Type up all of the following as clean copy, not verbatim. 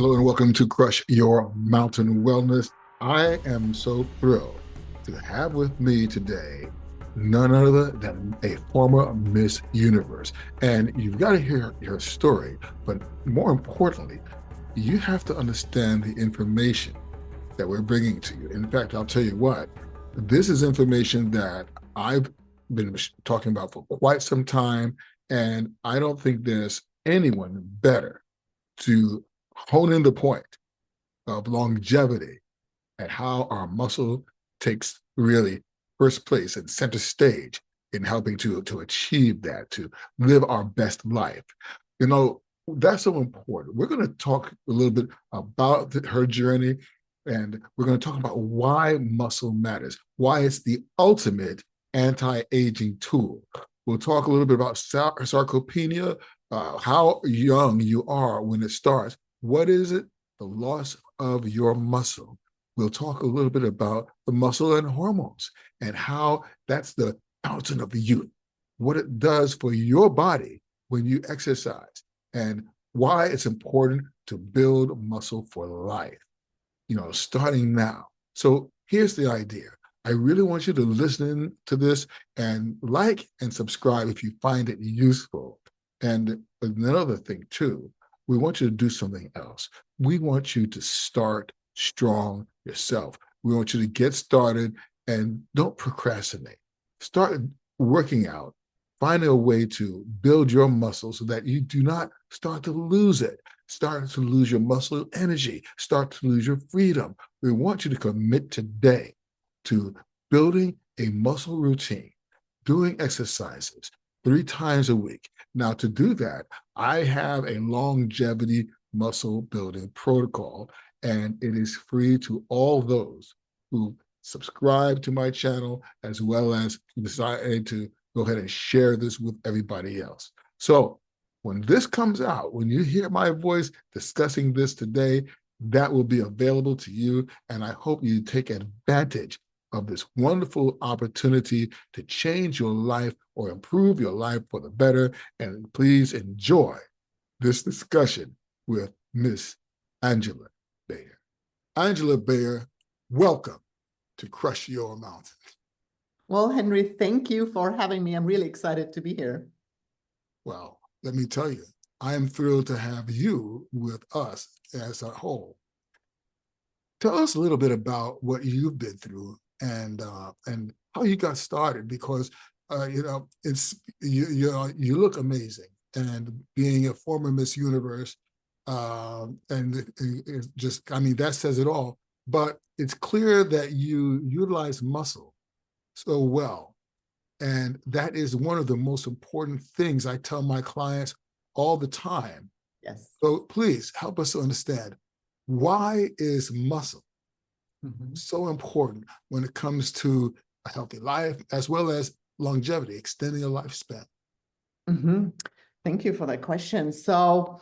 Hello and welcome to Crush Your Mountain Wellness. I am so thrilled to have with me today none other than a former Miss Universe. And you've got to hear her story, but more importantly, you have to understand the information that we're bringing to you. In fact, I'll tell you what, this is information that I've been talking about for quite some time, and I don't think there's anyone better to hone in the point of longevity and how our muscle takes really first place and center stage in helping to achieve that, to live our best life. You know, that's so important. We're going to talk a little bit about her journey, and we're going to talk about why muscle matters, why it's the ultimate anti-aging tool. We'll talk a little bit about sarcopenia, how young you are when it starts. What is it? The loss of your muscle. We'll talk a little bit about the muscle and hormones and how that's the fountain of youth, what it does for your body when you exercise, and why it's important to build muscle for life, starting now. So here's the idea. I really want you to listen to this and like and subscribe if you find it useful. And another thing, too, we want you to do something else. We want you to start strong yourself. We want you to get started and don't procrastinate. Start working out. Find a way to build your muscle so that you do not start to lose it. Start to lose your muscle energy. Start to lose your freedom. We want you to commit today to building a muscle routine, doing exercises 3 times a week. Now, to do that, I have a longevity muscle building protocol, and it is free to all those who subscribe to my channel, as well as decide to go ahead and share this with everybody else. So when this comes out, when you hear my voice discussing this today, that will be available to you, and I hope you take advantage of this wonderful opportunity to change your life or improve your life for the better. And please enjoy this discussion with Miss Angela Beyer. Angela Beyer, welcome to Crush Your Mountain. Well, Henry, thank you for having me. I'm really excited to be here. Well, let me tell you, I am thrilled to have you with us as a whole. Tell us a little bit about what you've been through and how you got started, because it's you look amazing, and being a former Miss Universe, and it just, I mean, that says it all. But it's clear that you utilize muscle so well, and that is one of the most important things I tell my clients all the time. Yes. So please help us to understand, why is muscle so important when it comes to a healthy life, as well as longevity, extending your lifespan? Thank you for that question. So,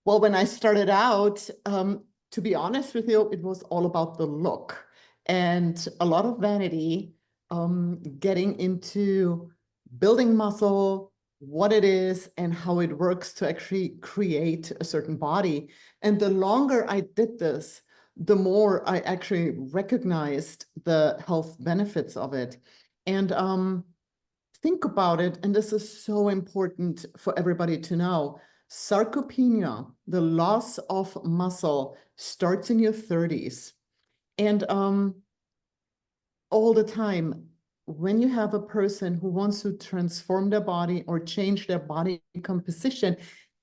well, when I started out, to be honest with you, it was all about the look and a lot of vanity, getting into building muscle, what it is, and how it works to actually create a certain body. And the longer I did this, the more I actually recognized the health benefits of it. And think about it, and this is so important for everybody to know. Sarcopenia, the loss of muscle, starts in your 30s. And all the time, when you have a person who wants to transform their body or change their body composition,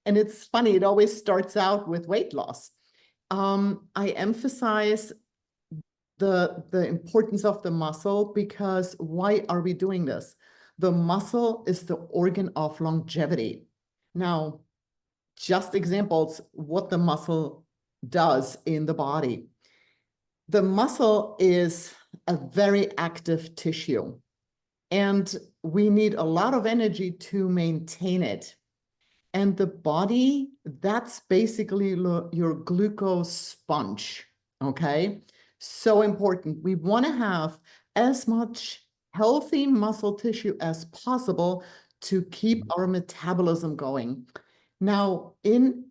and it's funny, it always starts out with weight loss. I emphasize the importance of the muscle, because why are we doing this? The muscle is the organ of longevity. Now, just examples, what the muscle does in the body. The muscle is a very active tissue, and we need a lot of energy to maintain it. And the body, that's basically your glucose sponge, okay? So important. We want to have as much healthy muscle tissue as possible to keep our metabolism going. Now, in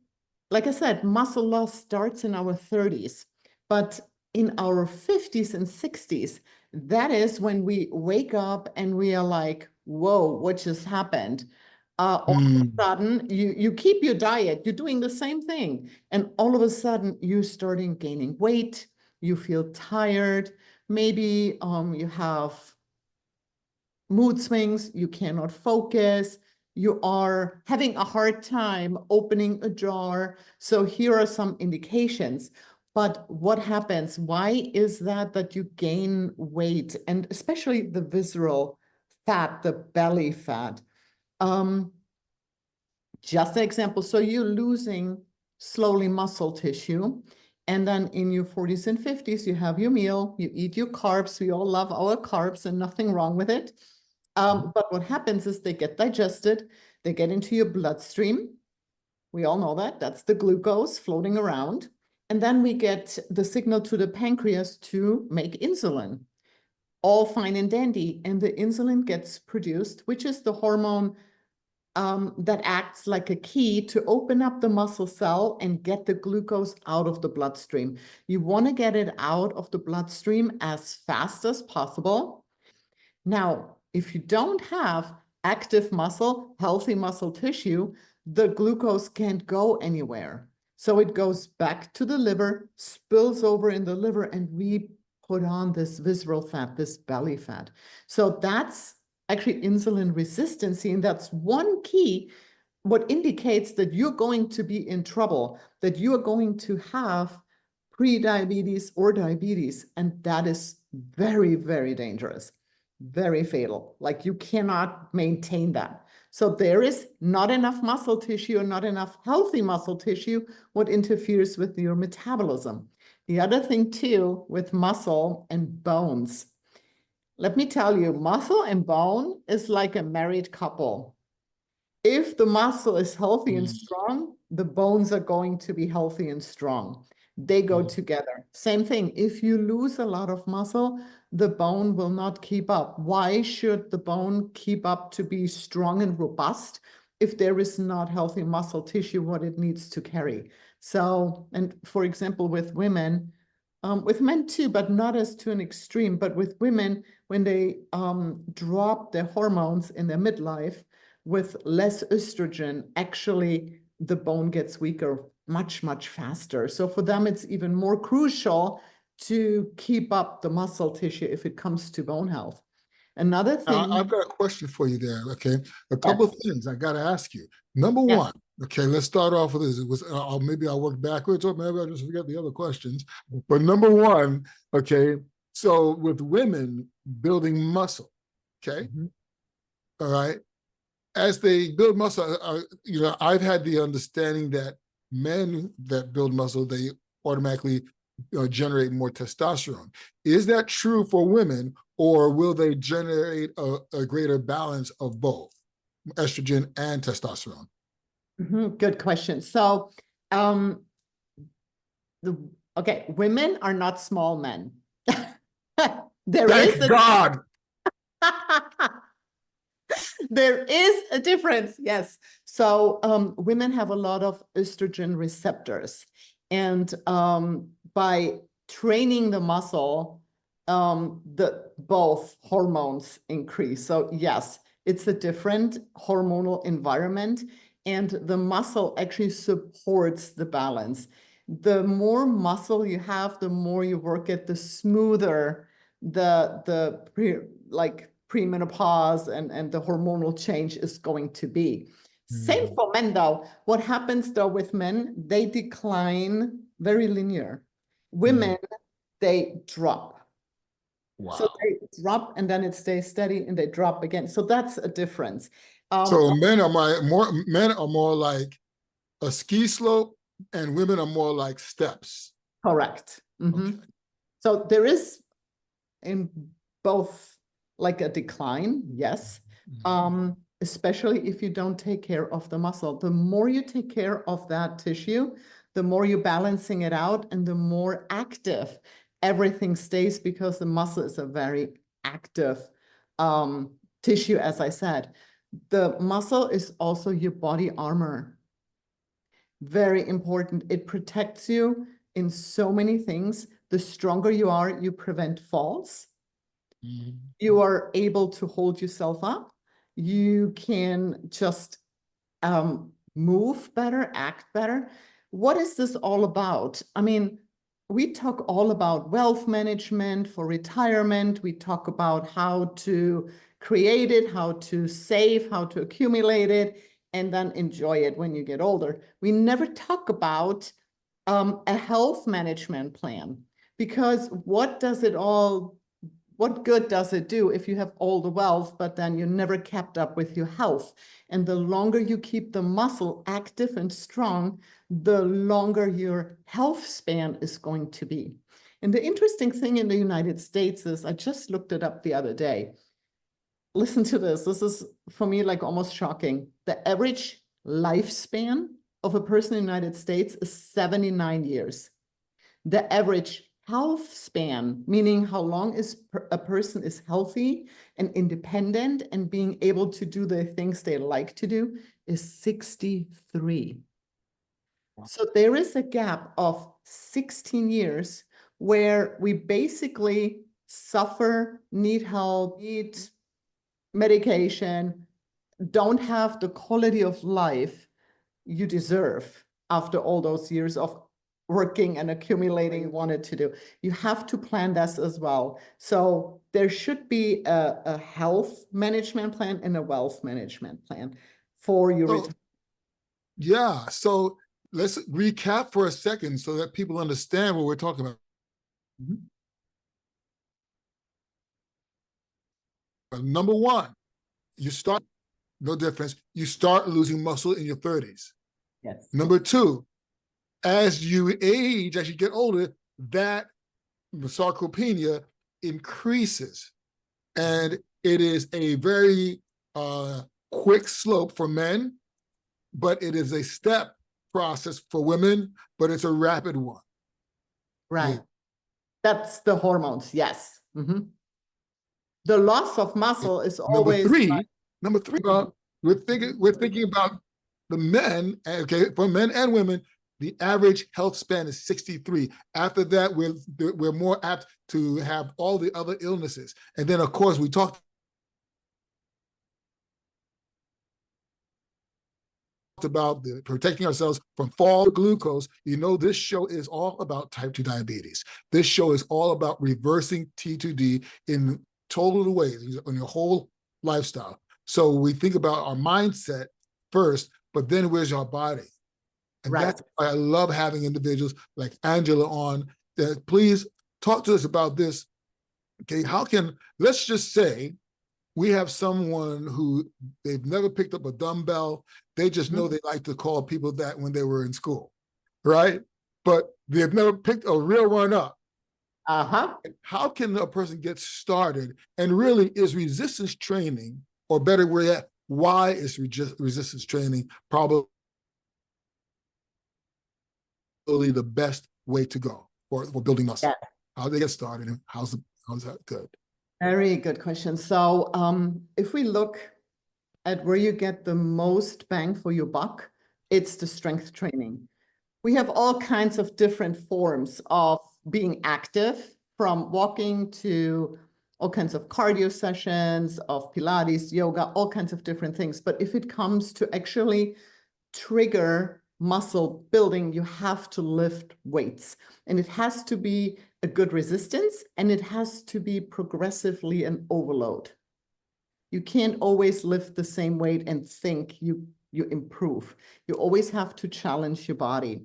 like I said, muscle loss starts in our 30s, but in our 50s and 60s, that is when we wake up and we are like, whoa, what just happened? All of a sudden, you keep your diet, you're doing the same thing, and all of a sudden, you're starting gaining weight, you feel tired, maybe you have mood swings, you cannot focus, you are having a hard time opening a jar. So here are some indications. But what happens? Why is that you gain weight, and especially the visceral fat, the belly fat? Just an example. So you're losing slowly muscle tissue. And then in your 40s and 50s, you have your meal, you eat your carbs. We all love our carbs and nothing wrong with it. But what happens is they get digested, they get into your bloodstream. We all know that. That's the glucose floating around. And then we get the signal to the pancreas to make insulin. All fine and dandy. And the insulin gets produced, which is the hormone that acts like a key to open up the muscle cell and get the glucose out of the bloodstream. You want to get it out of the bloodstream as fast as possible. Now, if you don't have active muscle, healthy muscle tissue, the glucose can't go anywhere. So it goes back to the liver, spills over in the liver, and we put on this visceral fat, this belly fat. So that's actually insulin resistance, and that's one key what indicates that you're going to be in trouble, that you are going to have pre-diabetes or diabetes, and that is very, very dangerous, very fatal. Like you cannot maintain that. So there is not enough muscle tissue or not enough healthy muscle tissue, what interferes with your metabolism. The other thing too with muscle and bones, let me tell you, muscle and bone is like a married couple. If the muscle is healthy and strong, the bones are going to be healthy and strong. They go together. Same thing. If you lose a lot of muscle, the bone will not keep up. Why should the bone keep up to be strong and robust if there is not healthy muscle tissue, what it needs to carry? So, and for example, with women, with men too, but not as to an extreme, but with women, when they drop their hormones in their midlife, with less estrogen, actually the bone gets weaker much, much faster. So for them, it's even more crucial to keep up the muscle tissue if it comes to bone health. Another thing. I've got a question for you there. Okay, a couple Yes. of things I got to ask you. Number Yes. one, okay, let's start off with this. It was maybe I'll work backwards, or maybe I'll just forget the other questions. But number one, okay, so with women building muscle, okay, all right, as they build muscle, I've had the understanding that men that build muscle, they automatically generate more testosterone. Is that true for women, or will they generate a greater balance of both estrogen and testosterone? Good question. So, okay, women are not small men. There is Thank God. there is a difference, yes. So women have a lot of estrogen receptors, and by training the muscle, the both hormones increase. So yes, it's a different hormonal environment, and the muscle actually supports the balance. The more muscle you have, the more you work it, the smoother like premenopause and the hormonal change is going to be. Same for men though. What happens though with men, they decline very linear. Women, they drop. So Wow. they drop and then it stays steady and they drop again. So that's a difference. So men are more like a ski slope, and women are more like steps. Correct. Okay. So there is in both like a decline, yes. Especially if you don't take care of the muscle. The more you take care of that tissue, the more you're balancing it out and the more active everything stays, because the muscle is a very active tissue, as I said. The muscle is also your body armor. very important. It protects you in so many things. The stronger you are, you prevent falls. You are able to hold yourself up. You can just move better, act better. What is this all about? I mean, we talk all about wealth management for retirement. We talk about how to create it, how to save, how to accumulate it, and then enjoy it when you get older. We never talk about a health management plan, because what good does it do if you have all the wealth, but then you never kept up with your health? And the longer you keep the muscle active and strong, the longer your health span is going to be. And the interesting thing in the United States is, I just looked it up the other day. Listen to this. This is, for me, like almost shocking. The average lifespan of a person in the United States is 79 years. The average health span, meaning how long is a person is healthy and independent and being able to do the things they like to do, is 63. So there is a gap of 16 years where we basically suffer, need help, need medication, don't have the quality of life you deserve after all those years of working and accumulating wanted to do. You have to plan this as well. So there should be a health management plan and a wealth management plan for your retirement. Yeah, so let's recap for a second so that people understand what we're talking about. Number one, you start, no difference, you start losing muscle in your 30s. Yes. Number two, as you age, as you get older, that sarcopenia increases. And it is a very quick slope for men, but it is a step process for women, but it's a rapid one. Right. Yeah. That's the hormones. Yes. The loss of muscle is always number three, we're thinking about the men, okay, for men and women, the average health span is 63. After that, we're more apt to have all the other illnesses. And then, of course, we talked about protecting ourselves from fall glucose. You know, this show is all about type 2 diabetes. This show is all about reversing T2D in total ways, in your whole lifestyle. So we think about our mindset first, but then where's our body? And that's why I love having individuals like Angela on. That please talk to us about this. Okay, let's just say we have someone who they've never picked up a dumbbell. They just know they like to call people that when they were in school, right? But they've never picked a real one up. How can a person get started? And really, is resistance training, or better yet, why is resistance training probably the best way to go for building muscle? Yeah. How do they get started, and how's that good? Very good question. So if we look at where you get the most bang for your buck, it's the strength training. We have all kinds of different forms of being active, from walking to all kinds of cardio sessions, of Pilates, yoga, all kinds of different things. But if it comes to actually trigger muscle building, you have to lift weights, and it has to be a good resistance, and it has to be progressively an overload. You can't always lift the same weight and think you improve. You always have to challenge your body.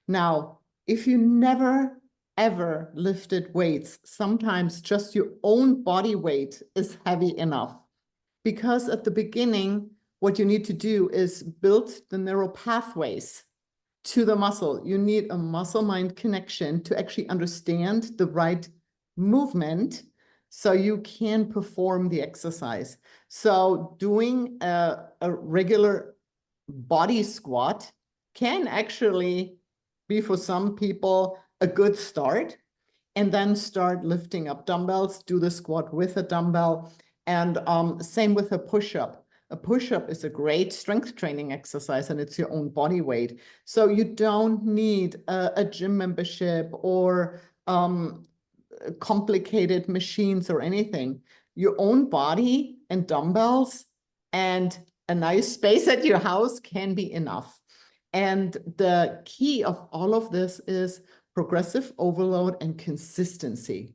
Now, if you never ever lifted weights, sometimes just your own body weight is heavy enough, because at the beginning, what you need to do is build the neural pathways to the muscle. You need a muscle-mind connection to actually understand the right movement so you can perform the exercise. So doing a regular body squat can actually be, for some people, a good start, and then start lifting up dumbbells, do the squat with a dumbbell, and same with a push-up. A push-up is a great strength training exercise, and it's your own body weight. So you don't need a gym membership or complicated machines or anything. Your own body and dumbbells and a nice space at your house can be enough. And the key of all of this is progressive overload and consistency.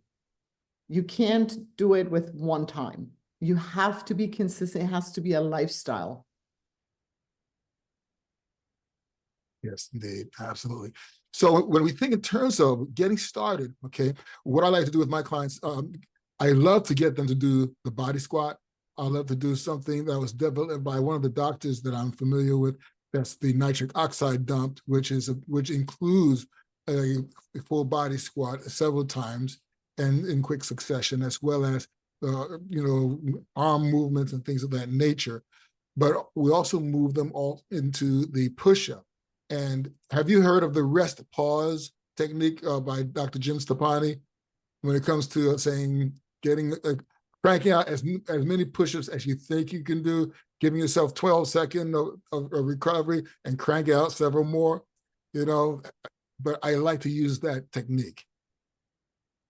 You can't do it with one time. You have to be consistent. It has to be a lifestyle. Yes, indeed. Absolutely. So when we think in terms of getting started, okay, what I like to do with my clients, I love to get them to do the body squat. I love to do something that was developed by one of the doctors that I'm familiar with. That's the nitric oxide dump, which includes a full body squat several times and in quick succession, as well as arm movements and things of that nature. But we also move them all into the push-up. And have you heard of the rest pause technique by Dr. Jim Stepani when it comes to saying cranking out as many push-ups as you think you can do, giving yourself 12 seconds of recovery and crank out several more, but I like to use that technique.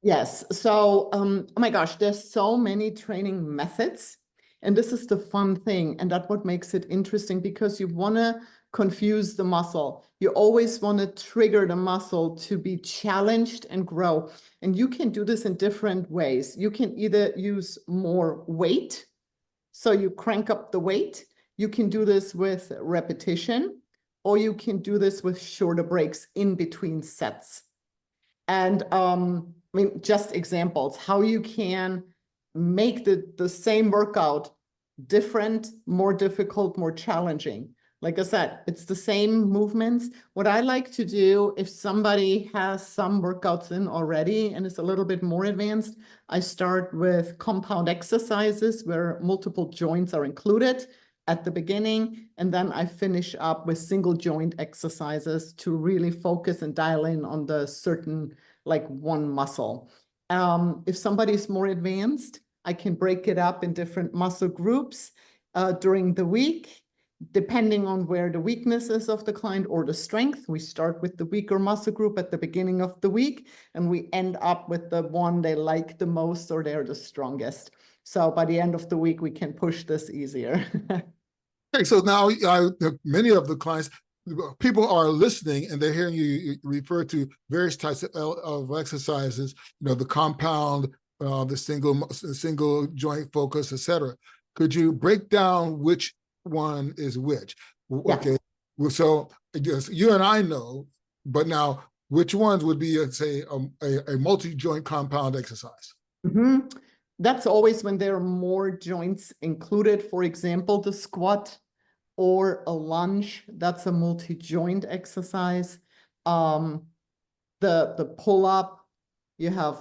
Yes. So, oh my gosh, there's so many training methods. And this is the fun thing. And that's what makes it interesting, because you want to confuse the muscle. You always want to trigger the muscle to be challenged and grow. And you can do this in different ways. You can either use more weight, so you crank up the weight. You can do this with repetition, or you can do this with shorter breaks in between sets. And just examples, how you can make the same workout different, more difficult, more challenging. Like I said, it's the same movements. What I like to do, if somebody has some workouts in already and is a little bit more advanced, I start with compound exercises where multiple joints are included at the beginning, and then I finish up with single joint exercises to really focus and dial in on the certain, like one muscle. If somebody's more advanced, I can break it up in different muscle groups during the week, depending on where the weakness is of the client or the strength. We start with the weaker muscle group at the beginning of the week, and we end up with the one they like the most or they're the strongest. So by the end of the week, we can push this easier. Okay, so now many of the clients, people are listening and they're hearing you refer to various types of exercises, the compound, the single joint focus, etc. Could you break down which one is which? Okay, yeah. So yes, you and I know, but now which ones would be, say, a multi-joint compound exercise? Mm-hmm. That's always when there are more joints included. For example, the squat or a lunge, that's a multi-joint exercise. The pull-up, you have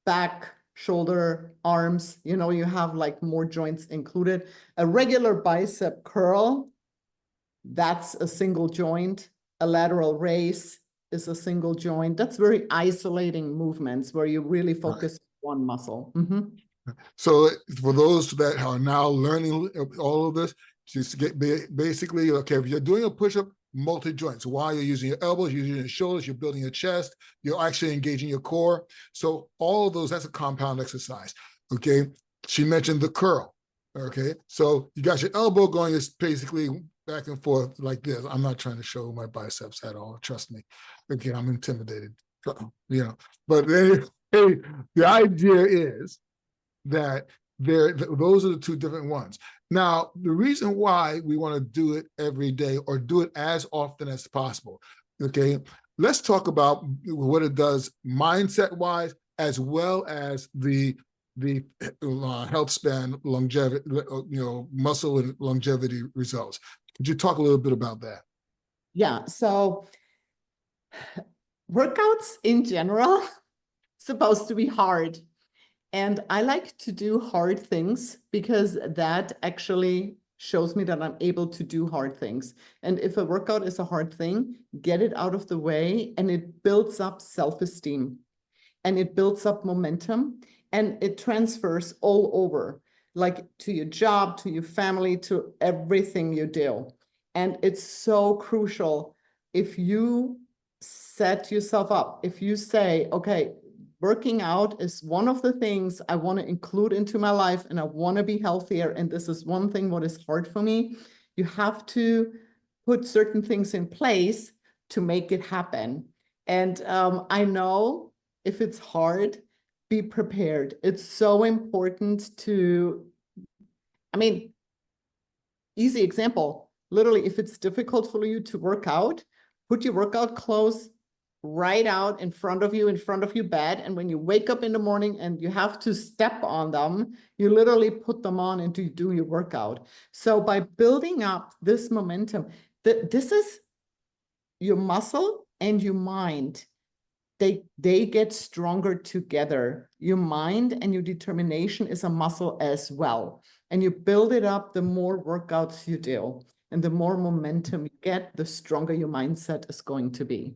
back, shoulder, arms, you have like more joints included. A regular bicep curl, that's a single joint. A lateral raise is a single joint. That's very isolating movements where you really focus on one muscle. Mm-hmm. So for those that are now learning all of this, just get basically, okay, if you're doing a push-up, multi-joint. So while you're using your elbows, you're using your shoulders, you're building your chest, you're actually engaging your core. So all of those, that's a compound exercise, okay? She mentioned the curl, okay? So you got your elbow going, it's basically back and forth like this. I'm not trying to show my biceps at all, trust me. Okay, I'm intimidated, But then, hey, the idea is that those are the two different ones. Now, the reason why we want to do it every day or do it as often as possible, okay, let's talk about what it does mindset-wise, as well as the health span, longevity, muscle and longevity results. Could you talk a little bit about that? Yeah, so workouts in general supposed to be hard. And I like to do hard things because that actually shows me that I'm able to do hard things. And if a workout is a hard thing, get it out of the way, and it builds up self-esteem and it builds up momentum and it transfers all over. like to your job, to your family, to everything you do. And it's so crucial if you set yourself up, if you say, okay, working out is one of the things I want to include into my life and I want to be healthier. And this is one thing what is hard for me. You have to put certain things in place to make it happen. And I know if it's hard, be prepared. It's so important to, I mean, easy example, literally, if it's difficult for you to work out, put your workout clothes right out in front of you, bed. And when you wake up in the morning and you have to step on them, you literally put them on and do your workout. So by building up this momentum, this is your muscle and your mind. They get stronger together. Your mind and your determination is a muscle as well. And you build it up the more workouts you do. And the more momentum you get, the stronger your mindset is going to be,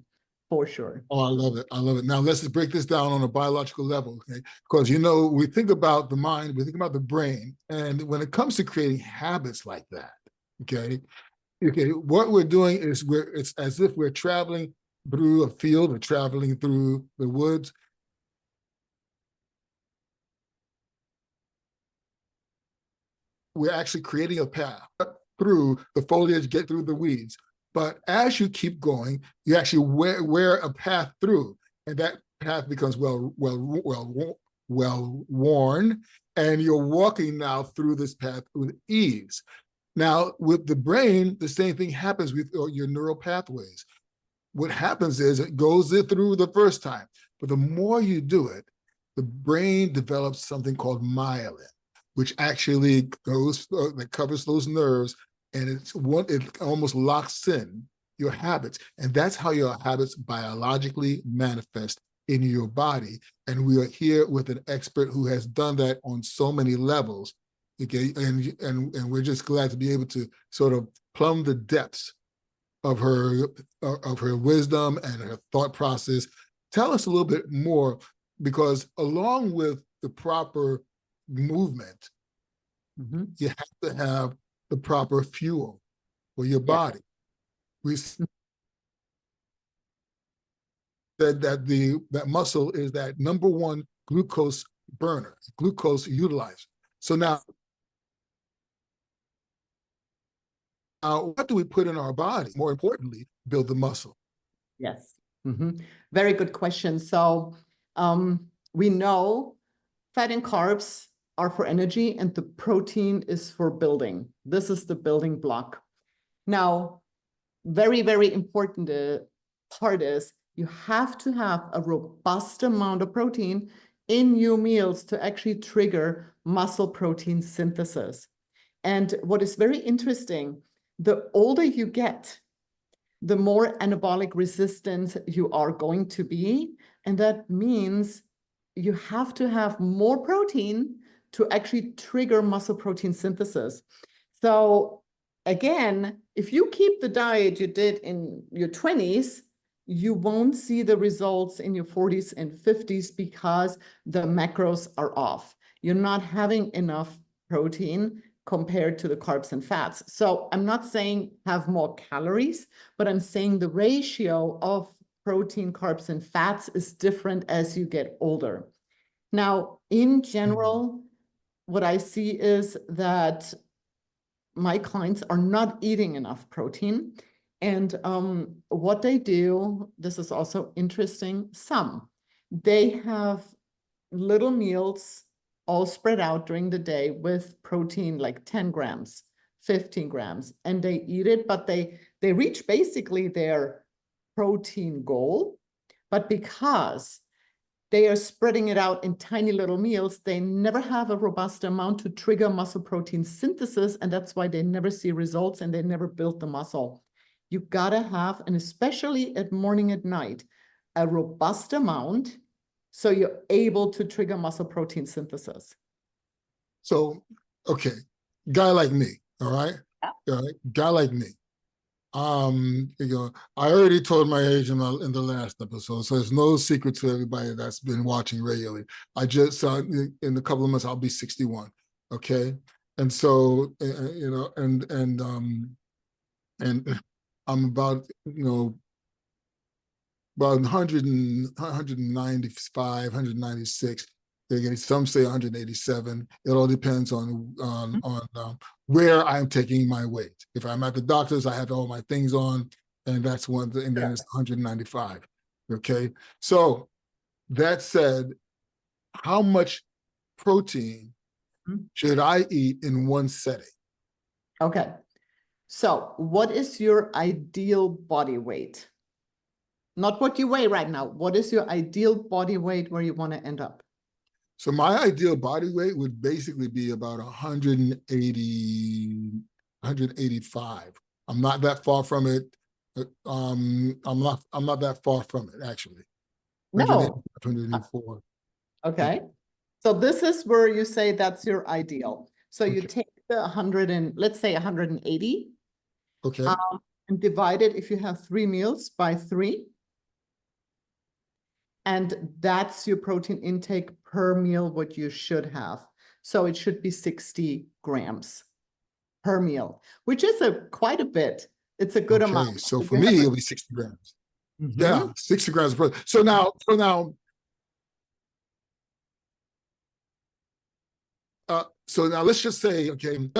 for sure. Oh, I love it. I love it. Now, let's just break this down on a biological level, okay? Because, you know, we think about the mind, we think about the brain. And when it comes to creating habits like that, okay, what we're doing is it's as if we're traveling through a field or traveling through the woods. We're actually creating a path through the foliage, get through the weeds. But as you keep going, you actually wear a path through, and that path becomes well worn, and you're walking now through this path with ease. Now, with the brain, the same thing happens with your neural pathways. What happens is it goes through the first time, but the more you do it, the brain develops something called myelin, which actually goes that covers those nerves, and it almost locks in your habits, and that's how your habits biologically manifest in your body. And we are here with an expert who has done that on so many levels. Okay, and we're just glad to be able to sort of plumb the depths of her wisdom and her thought process. Tell us a little bit more, because along with the proper movement, you have to have the proper fuel for your body. We said that muscle is that number one glucose burner, glucose utilizer. So now what do we put in our body? More importantly, build the muscle. Yes. Very good question. So we know fat and carbs are for energy and the protein is for building. This is the building block. Now, very, very important part is you have to have a robust amount of protein in your meals to actually trigger muscle protein synthesis. And what is very interesting, the older you get, the more anabolic resistant you are going to be. And that means you have to have more protein to actually trigger muscle protein synthesis. So again, if you keep the diet you did in your 20s, you won't see the results in your 40s and 50s because the macros are off. You're not having enough protein compared to the carbs and fats. So I'm not saying have more calories, but I'm saying the ratio of protein, carbs, and fats is different as you get older. Now, in general, what I see is that my clients are not eating enough protein. And what they do, this is also interesting, they have little meals all spread out during the day with protein like 10 grams, 15 grams, and they eat it, but they reach basically their protein goal. But because they are spreading it out in tiny little meals, they never have a robust amount to trigger muscle protein synthesis, and that's why they never see results and they never build the muscle. You gotta have, and especially at morning and night, a robust amount so you're able to trigger muscle protein synthesis. So, okay, guy like me, all right? Guy like me. I already told my age in the last episode, so there's no secret to everybody that's been watching regularly. I just in a couple of months I'll be 61. Okay. And so, and I'm about, about 100 and 195, 196. Some say 187. It all depends on where I'm taking my weight. If I'm at the doctor's, I have all my things on, and that's one thing, and then it's 195. Okay. So that said, how much protein should I eat in one setting? Okay. So what is your ideal body weight? Not what you weigh right now. What is your ideal body weight where you want to end up? So my ideal body weight would basically be about 180, 185. I'm not that far from it. I'm not that far from it, actually. 180, No. 184. Okay. So this is where you say that's your ideal. So you Okay. take the 100 and let's say 180 Okay. and divide it if you have 3 meals by 3. And that's your protein intake per meal, what you should have. So it should be 60 grams per meal, which is quite a bit. It's a good amount. Okay. So If for you have me, it'll be 60 grams. Yeah, 60 grams per. So now let's just say, okay,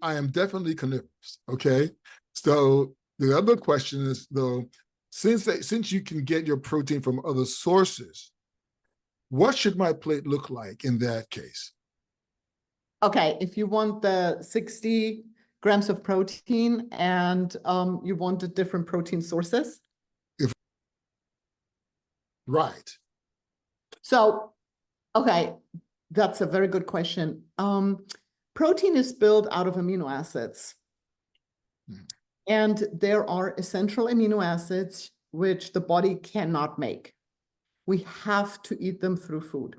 I am definitely carnivorous. Okay. So the other question is though, since you can get your protein from other sources, what should my plate look like in that case? Okay, if you want the 60 grams of protein and you want the different protein sources. If right. So, okay, that's a very good question. Protein is built out of amino acids. And there are essential amino acids which the body cannot make. We have to eat them through food.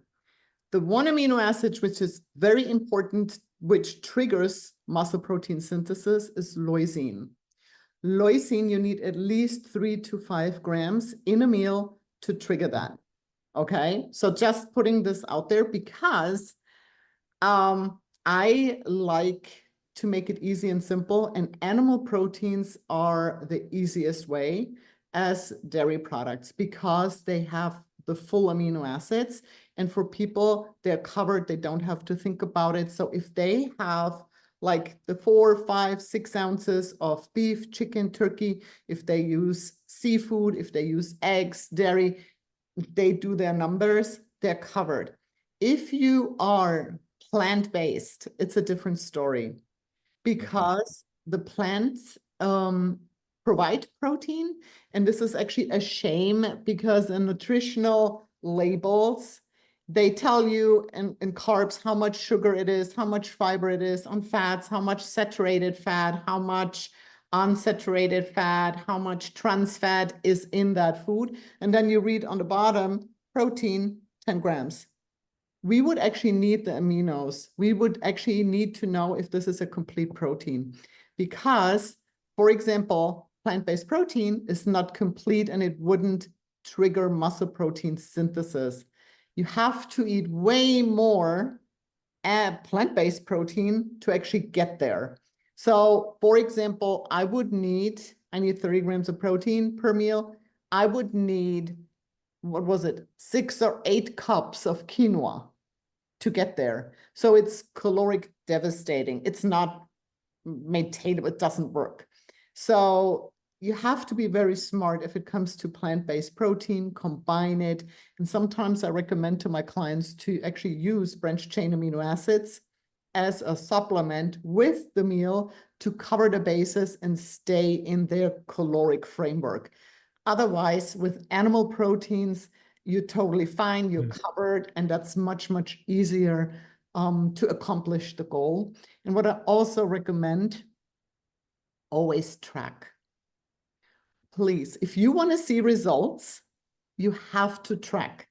The one amino acid which is very important, which triggers muscle protein synthesis, is leucine. Leucine, you need at least 3 to 5 grams in a meal to trigger that. Okay, so just putting this out there because I like to make it easy and simple, and animal proteins are the easiest way as dairy products because they have the full amino acids. And for people, they're covered, they don't have to think about it. So if they have like the 4, 5, 6 ounces of beef, chicken, turkey, if they use seafood, if they use eggs, dairy, they do their numbers, they're covered. If you are plant-based, it's a different story because the plants provide protein. And this is actually a shame because in nutritional labels, they tell you in carbs how much sugar it is, how much fiber it is, on fats, how much saturated fat, how much unsaturated fat, how much trans fat is in that food. And then you read on the bottom, protein, 10 grams. We would actually need the aminos. We would actually need to know if this is a complete protein because, for example, plant-based protein is not complete and it wouldn't trigger muscle protein synthesis. You have to eat way more plant-based protein to actually get there. So, for example, I need 30 grams of protein per meal. I would need, what was it, 6 or 8 cups of quinoa to get there. So it's caloric devastating. It's not maintainable. It doesn't work. So you have to be very smart if it comes to plant-based protein, combine it. And sometimes I recommend to my clients to actually use branched chain amino acids as a supplement with the meal to cover the bases and stay in their caloric framework. Otherwise, with animal proteins, you're totally fine, you're covered, and that's much, much easier to accomplish the goal. And what I also recommend, always track. Please, if you want to see results, you have to track.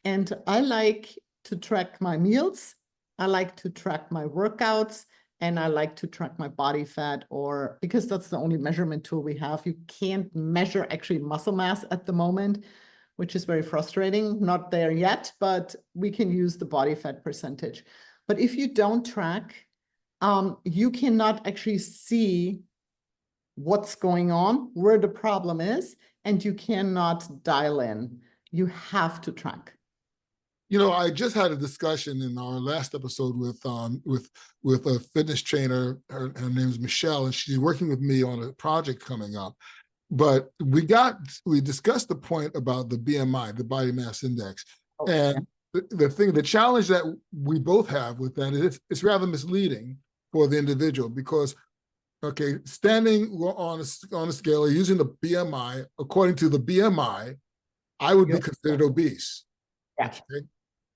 And I like to track my meals. I like to track my workouts. And I like to track my body fat, or because that's the only measurement tool we have. You can't measure actually muscle mass at the moment, which is very frustrating. Not there yet, but we can use the body fat percentage. But if you don't track, you cannot actually see what's going on, where the problem is, and you cannot dial in. You have to track. You know, I just had a discussion in our last episode with a fitness trainer. Her name is Michelle, and she's working with me on a project coming up. But we discussed the point about the BMI, the body mass index, Oh, yeah. and the challenge that we both have with that is it's rather misleading for the individual because, okay, standing on a scale or using the BMI, according to the BMI, I would be considered obese. Yeah. Okay?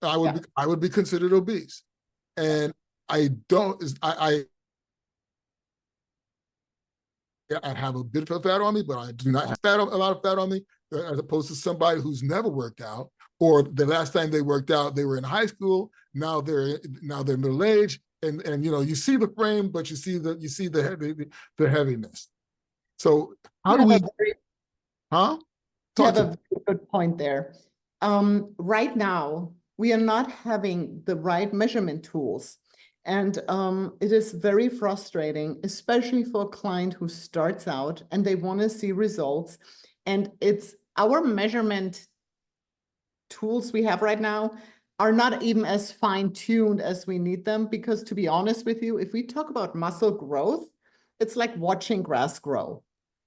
I would be considered obese, and I don't. I have a bit of fat on me, but I do not have a lot of fat on me, as opposed to somebody who's never worked out, or the last time they worked out, they were in high school. Now they're middle aged, and you know, you see the frame, but you see the heaviness. So how do we? Huh? You Talk have to a me. very good point there. Right now, we are not having the right measurement tools. And it is very frustrating, especially for a client who starts out and they want to see results. And it's our measurement tools we have right now are not even as fine-tuned as we need them, because to be honest with you, if we talk about muscle growth, it's like watching grass grow.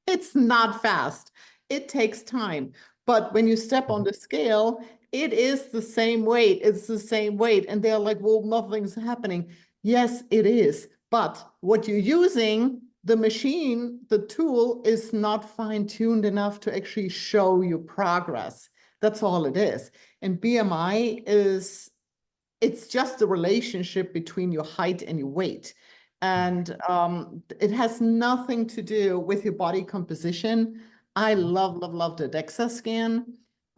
It's not fast. It takes time. But when you step on the scale, it is the same weight. It's the same weight. And they're like, well, nothing's happening. Yes, it is. But what you're using, the machine, the tool is not fine-tuned enough to actually show you progress. That's all it is. And BMI is, it's just the relationship between your height and your weight. And it has nothing to do with your body composition. I love, love, love the DEXA scan.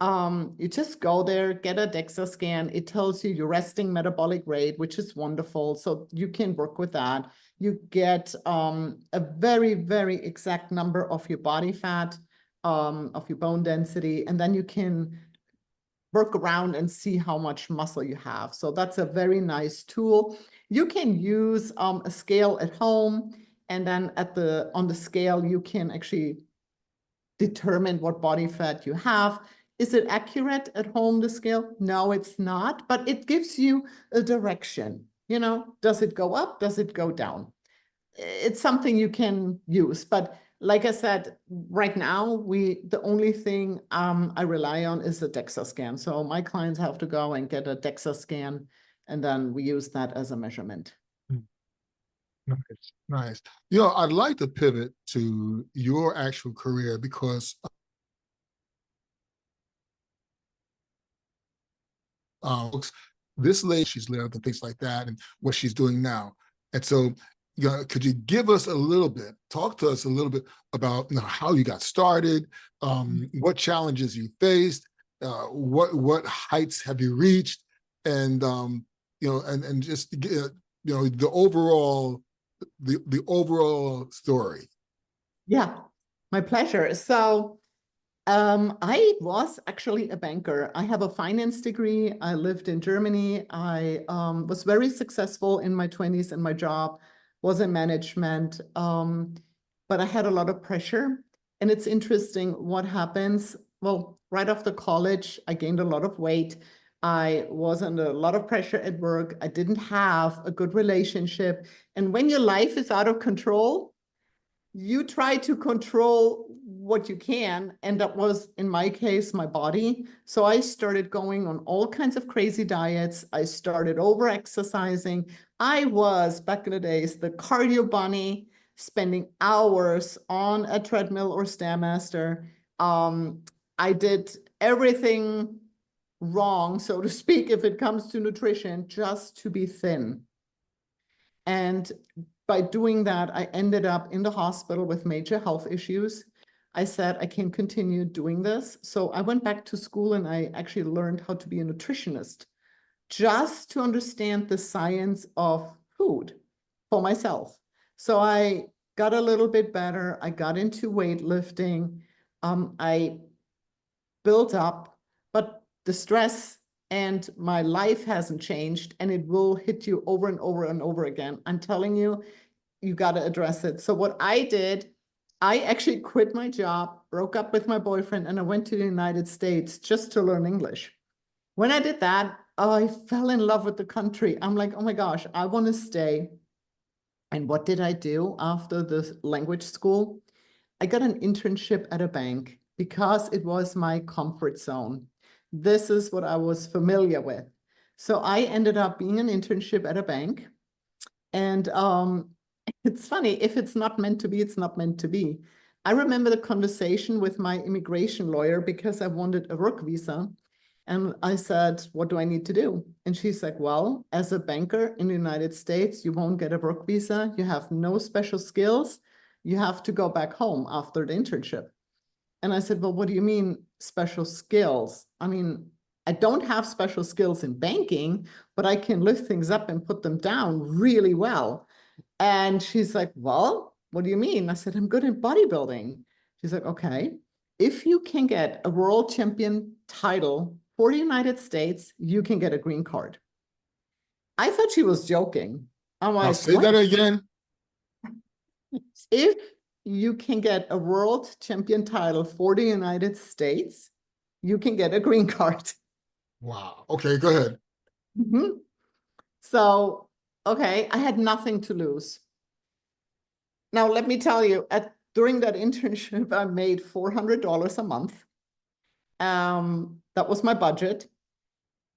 You just go there, get a DEXA scan. It tells you your resting metabolic rate, which is wonderful. So you can work with that. You get a very, very exact number of your body fat, of your bone density, and then you can work around and see how much muscle you have. So that's a very nice tool. You can use a scale at home, and then on the scale, you can actually determine what body fat you have. Is it accurate at home, the scale? No, it's not, but it gives you a direction. You know, does it go up? Does it go down? It's something you can use. But like I said, right now, the only thing I rely on is the DEXA scan. So my clients have to go and get a DEXA scan, and then we use that as a measurement. Nice, nice. You know, I'd like to pivot to your actual career because this lady, she's lived and things like that, and what she's doing now. And so, you know, could you give us a little bit, talk to us a little bit about, you know, how you got started, what challenges you faced, what heights have you reached, and you know, and just you know, the overall story. Yeah, my pleasure. So I was actually a banker. I have a finance degree. I lived in Germany. I was very successful in my 20s in my job, was in management, but I had a lot of pressure. And it's interesting what happens. Well, right after college, I gained a lot of weight. I was under a lot of pressure at work. I didn't have a good relationship. And when your life is out of control, you try to control what you can, and that was, in my case, my body. So I started going on all kinds of crazy diets. I started over exercising. I was, back in the days, the cardio bunny, spending hours on a treadmill or Stairmaster. I did everything wrong, so to speak, if it comes to nutrition, just to be thin. And by doing that, I ended up in the hospital with major health issues. I said, I can't continue doing this. So I went back to school and I actually learned how to be a nutritionist, just to understand the science of food for myself. So I got a little bit better. I got into weightlifting. I built up, but the stress and my life hasn't changed, and it will hit you over and over and over again. I'm telling you, you got to address it. So what I did, I actually quit my job, broke up with my boyfriend, and I went to the United States just to learn English. When I did that, I fell in love with the country. I'm like, oh my gosh, I want to stay. And what did I do after the language school? I got an internship at a bank because it was my comfort zone. This is what I was familiar with. So I ended up being an internship at a bank. And it's funny, if it's not meant to be, it's not meant to be. I remember the conversation with my immigration lawyer because I wanted a work visa. And I said, what do I need to do? And she's like, well, as a banker in the United States, you won't get a work visa. You have no special skills. You have to go back home after the internship. And I said, well, what do you mean special skills? I mean, I don't have special skills in banking, but I can lift things up and put them down really well. And she's like, well, what do you mean? I said, I'm good in bodybuilding. She's like, okay, if you can get a world champion title for the United States, you can get a green card. I thought she was joking. I'm Now like, say what? that again. If you can get a world champion title for the United States, you can get a green card. Wow. Okay, go ahead. Mhm. So, okay, I had nothing to lose. Now, let me tell you, during that internship, I made $400 a month. That was my budget.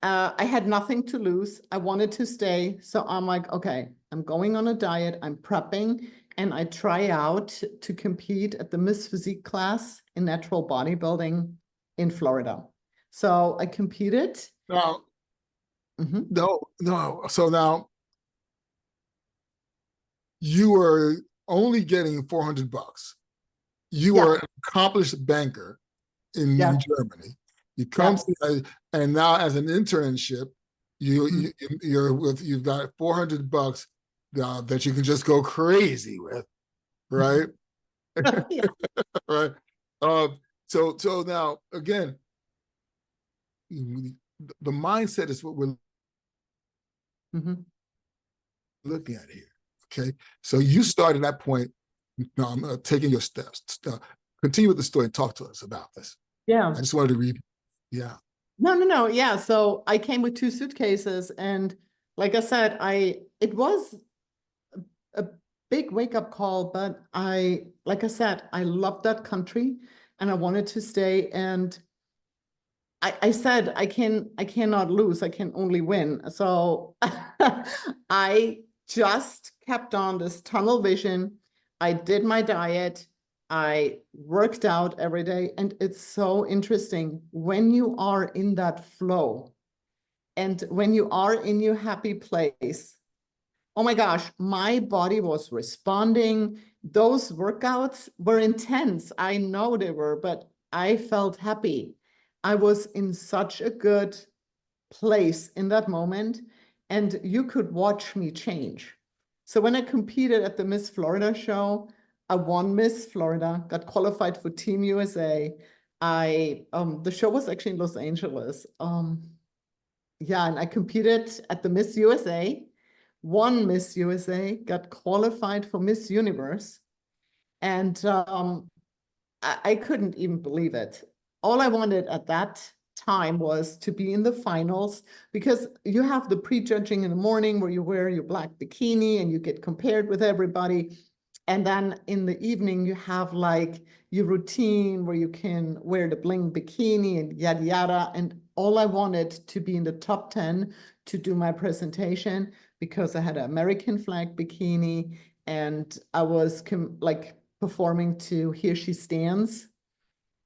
I had nothing to lose. I wanted to stay. So I'm like, okay, I'm going on a diet. I'm prepping, and I try out to compete at the Miss Physique class in natural bodybuilding in Florida. So I competed. Now, Mhm. no. So now you were only getting $400. You Yeah, are an accomplished banker in yeah, Germany. You come yeah. to, and now as an internship, Mhm. you've got $400 that you can just go crazy with, right? Yeah. Right. Uh, so now again, the mindset is what we're Mhm. looking at here. Okay, so you started at that point. Now I'm taking your steps. Continue with the story and talk to us about this. Yeah. I just wanted to read. Yeah. No, no, no. Yeah. So I came with two suitcases, and like I said, it was a big wake-up call, but like I said, I loved that country and I wanted to stay. And I said I cannot lose, I can only win. So I just kept on this tunnel vision. I did my diet, I worked out every day, and it's so interesting when you are in that flow and when you are in your happy place. Oh my gosh, my body was responding. Those workouts were intense. I know they were, but I felt happy. I was in such a good place in that moment, and you could watch me change. So when I competed at the Miss Florida show, I won Miss Florida, got qualified for Team USA. The show was actually in Los Angeles. Yeah, and I competed at the Miss USA, won Miss USA, got qualified for Miss Universe, and I couldn't even believe it. All I wanted at that time was to be in the finals, because you have the pre-judging in the morning where you wear your black bikini and you get compared with everybody. And then in the evening, you have like your routine where you can wear the bling bikini and yada yada. And all I wanted to be in the top 10 to do my presentation, because I had an American flag bikini and I was like performing to Here She Stands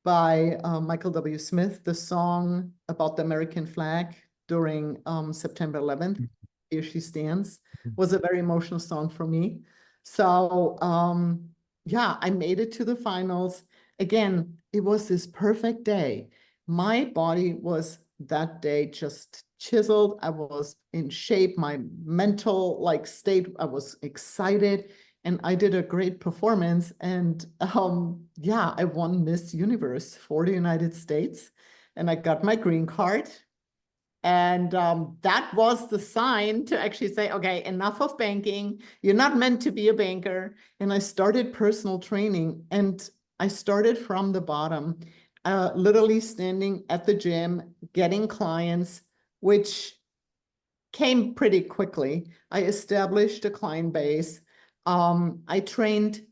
by Michael W. Smith, the song about the American flag during September 11th. Here She Stands was a very emotional song for me. So yeah, I made it to the finals. Again, it was this perfect day. My body was that day just chiseled. I was in shape. My mental like state, I was excited, and I did a great performance. And yeah, I won Miss Universe for the United States, and I got my green card. And that was the sign to actually say, okay, enough of banking. You're not meant to be a banker. And I started personal training, and I started from the bottom, literally standing at the gym, getting clients, which came pretty quickly. I established a client base. I trained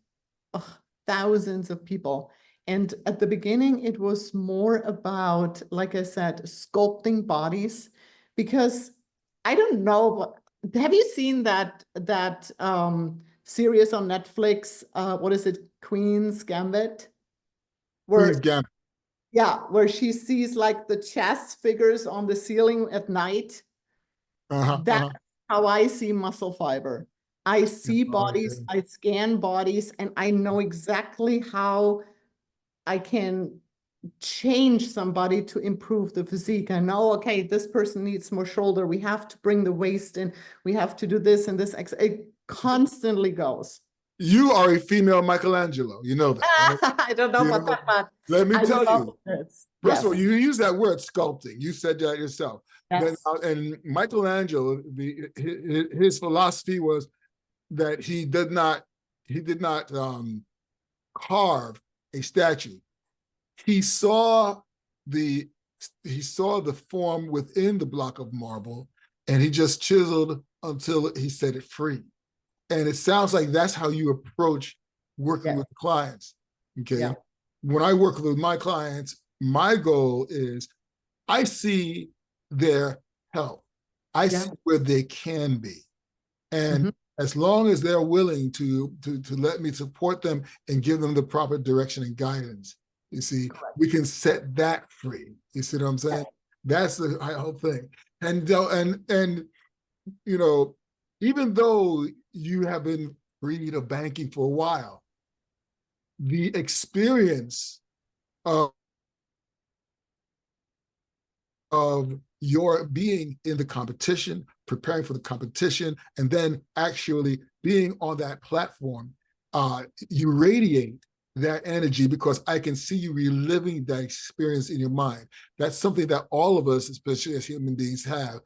thousands of people. And at the beginning, it was more about, like I said, sculpting bodies, because I don't know, have you seen that series on Netflix? What is it? Queen's Gambit? Queen's Where, Gambit. yeah, where she sees like the chess figures on the ceiling at night. Uh-huh, That's uh-huh. how I see muscle fiber. I see Oh, yeah. bodies, I scan bodies, and I know exactly how I can change somebody to improve the physique. I know, okay, this person needs more shoulder. We have to bring the waist in. We have to do this and this. It constantly goes. You are a female Michelangelo. You know that, right? I don't know You about know, that, but let me I tell love you. this. First of Yes, all, you use that word sculpting. You said that yourself. Then, yes, and Michelangelo, his philosophy was that he did not carve a statue. He saw the he saw the form within the block of marble, and he just chiseled until he set it free. And it sounds like that's how you approach working yes, with clients. Okay. yeah, When I work with my clients, my goal is I see their health. I yeah. see where they can be. And Mhm. as long as they're willing to let me support them and give them the proper direction and guidance, you see, Correct. we can set that free. You see what I'm Yeah. saying? That's the whole thing. And you know, even though you have been freed of banking for a while, the experience of your being in the competition, preparing for the competition, and then actually being on that platform, you radiate that energy because I can see you reliving that experience in your mind. That's something that all of us, especially as human beings, have.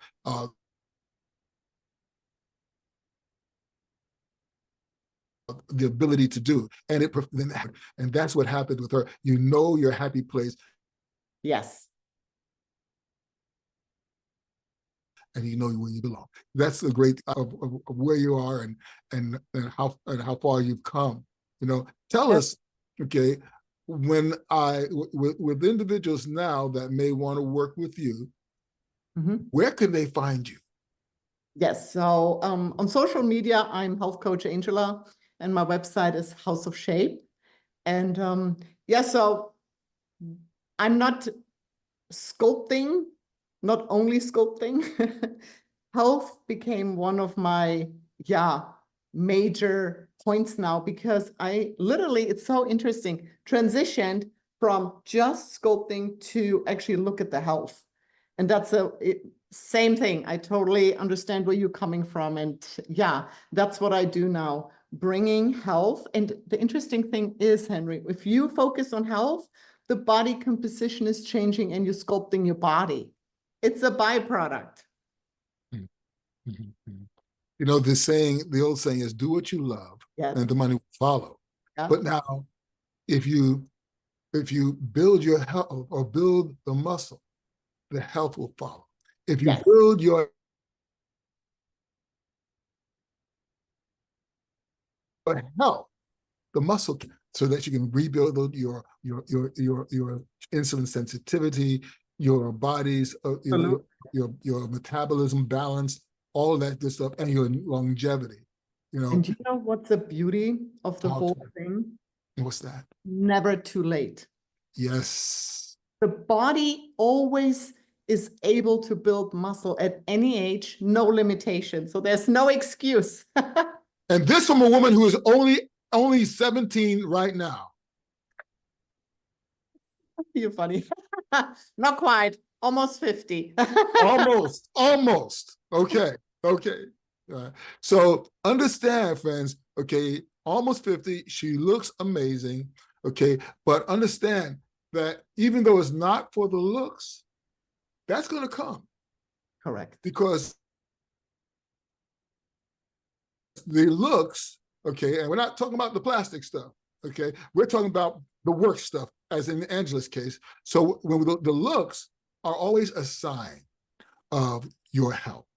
The ability to do, and that's what happened with her. You know your happy place, Yes. and you know where you belong. That's the great of where you are and how far you've come. You know, tell Yes. us, okay, when with individuals now that may want to work with you, Mhm. where can they find you? Yes. So on social media, I'm health coach Angela, and my website is House of Shape. And yeah, so I'm not sculpting, not only sculpting. Health became one of my, yeah, major points now, because I literally, it's so interesting, transitioned from just sculpting to actually look at the health. And that's same thing. I totally understand where you're coming from. And yeah, that's what I do now, bringing health. And the interesting thing is, Henry, if you focus on health, the body composition is changing and you're sculpting your body. It's a byproduct. Mm-hmm. You know, the old saying is, "Do what you love, Yes. and the money will follow." Yeah. But now, if you build your health or build the muscle, the health will follow. If you Yes. build your health, the muscle, so that you can rebuild your insulin sensitivity, your body's Absolutely. your metabolism balance, all that good stuff, and your longevity. You know, And you know what's the beauty of the talk to whole me. thing? What's that? Never too late. Yes. The body always is able to build muscle at any age, no limitation. So there's no excuse. And this from a woman who is only 17 right now. You're funny. Not quite. Almost 50. Almost. Okay. Okay. So understand, friends. Okay, almost 50. She looks amazing. Okay, but understand that even though it's not for the looks, that's going to come. Correct. Because the looks, okay, and we're not talking about the plastic stuff, okay? We're talking about the work stuff, as in Angela's case. So when the looks are always a sign of your health.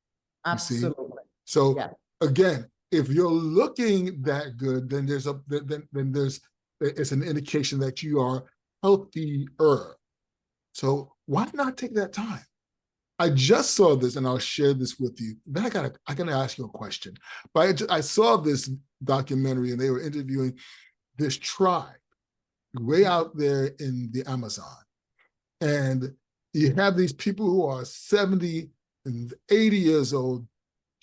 Absolutely. So yeah. Again, if you're looking that good, then it's an indication that you are healthier. So why not take that time? I just saw this, and I'll share this with you. Then I gotta ask you a question. But I saw this documentary, and they were interviewing this tribe way out there in the Amazon, and you have these people who are 70 and 80 years old.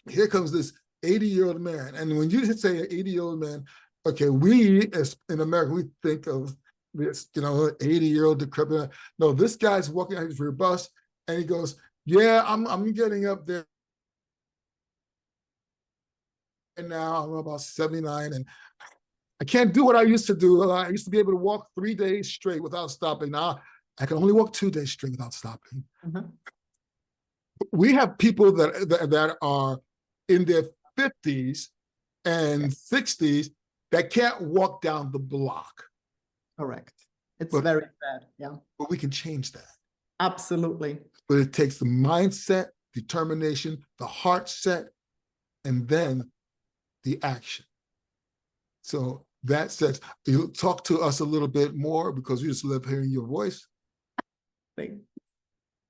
Here comes this 80-year-old man, and when you say an 80-year-old man, okay, we as in America, we think of this, 80-year-old decrepit. No, this guy's walking out for your bus, and he goes, yeah, I'm getting up there now. I'm about 79, and I can't do what I used to do. I used to be able to walk 3 days straight without stopping. Now I can only walk 2 days straight without stopping. Mm-hmm. We have people that are in their 50s and 60s that can't walk down the block. Correct. It's very sad. Yeah. But we can change that. Absolutely. But it takes the mindset, determination, the heart set, and then the action. So that says, you talk to us a little bit more, because we just love hearing your voice.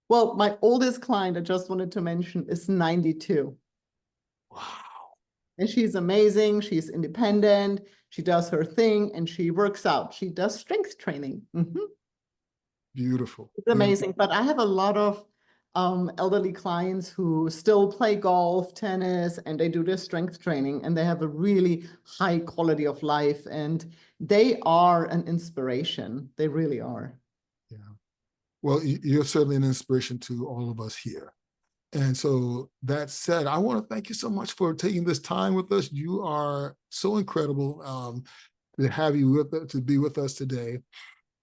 Well, my oldest client, I just wanted to mention, is 92. Wow. And she's amazing. She's independent. She does her thing, and she works out. She does strength training. Mm-hmm. Beautiful. It's amazing. But I have a lot of elderly clients who still play golf, tennis, and they do their strength training, and they have a really high quality of life, and they are an inspiration. They really are. Yeah. Well, you're certainly an inspiration to all of us here. And so that said, I want to thank you so much for taking this time with us. You are so incredible to have you to be with us today.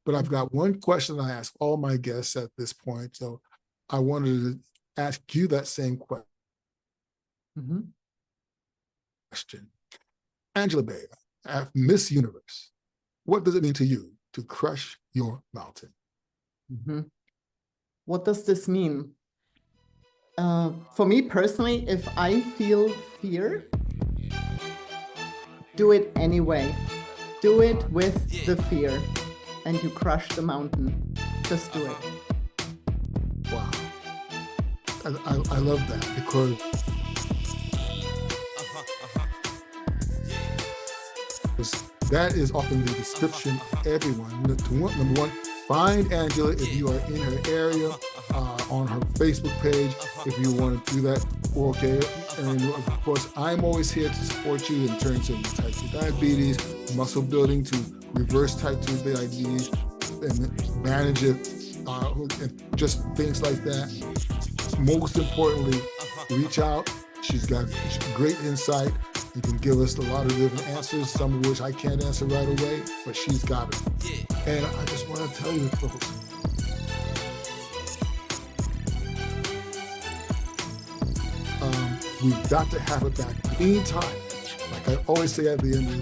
But I've got one question I ask all my guests at this point. So I wanted to ask you that same question. Mm-hmm. Angela Beyer, Miss Universe, what does it mean to you to crush your mountain? Mm-hmm. What does this mean? For me personally, if I feel fear, do it anyway. Do it with the fear, and you crush the mountain. Just do it. Wow. I love that, because that is often the description of everyone. Number one, find Angela if you are in her area, on her Facebook page, if you want to do that. Okay, and of course, I'm always here to support you in terms of type 2 diabetes, muscle building to reverse type 2 diabetes, and manage it, and just things like that. Most importantly, reach out. She's got great insight. You can give us a lot of different answers, some of which I can't answer right away, but she's got it. And I just want to tell you, folks, we've got to have it back anytime. Like I always say at the end of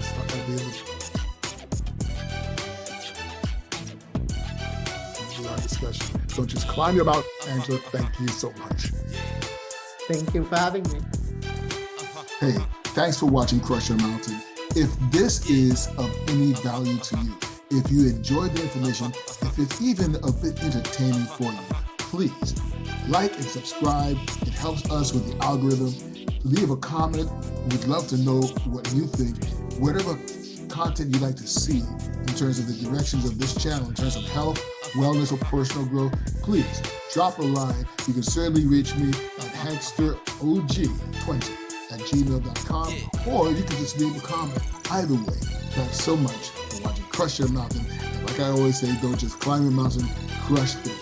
our discussion. So just climb your mountain. Angela, thank you so much. Thank you for having me. Hey, thanks for watching Crush Your Mountain. If this is of any value to you, if you enjoyed the information, if it's even a bit entertaining for you, please like and subscribe. It helps us with the algorithm. Leave a comment. We'd love to know what you think. Whatever content you'd like to see in terms of the directions of this channel, in terms of health, wellness, or personal growth, please drop a line. You can certainly reach me at hanksterog20@gmail.com, or you can just leave a comment. Either way, thanks so much for watching Crush Your Mountain. And like I always say, don't just climb your mountain, crush it.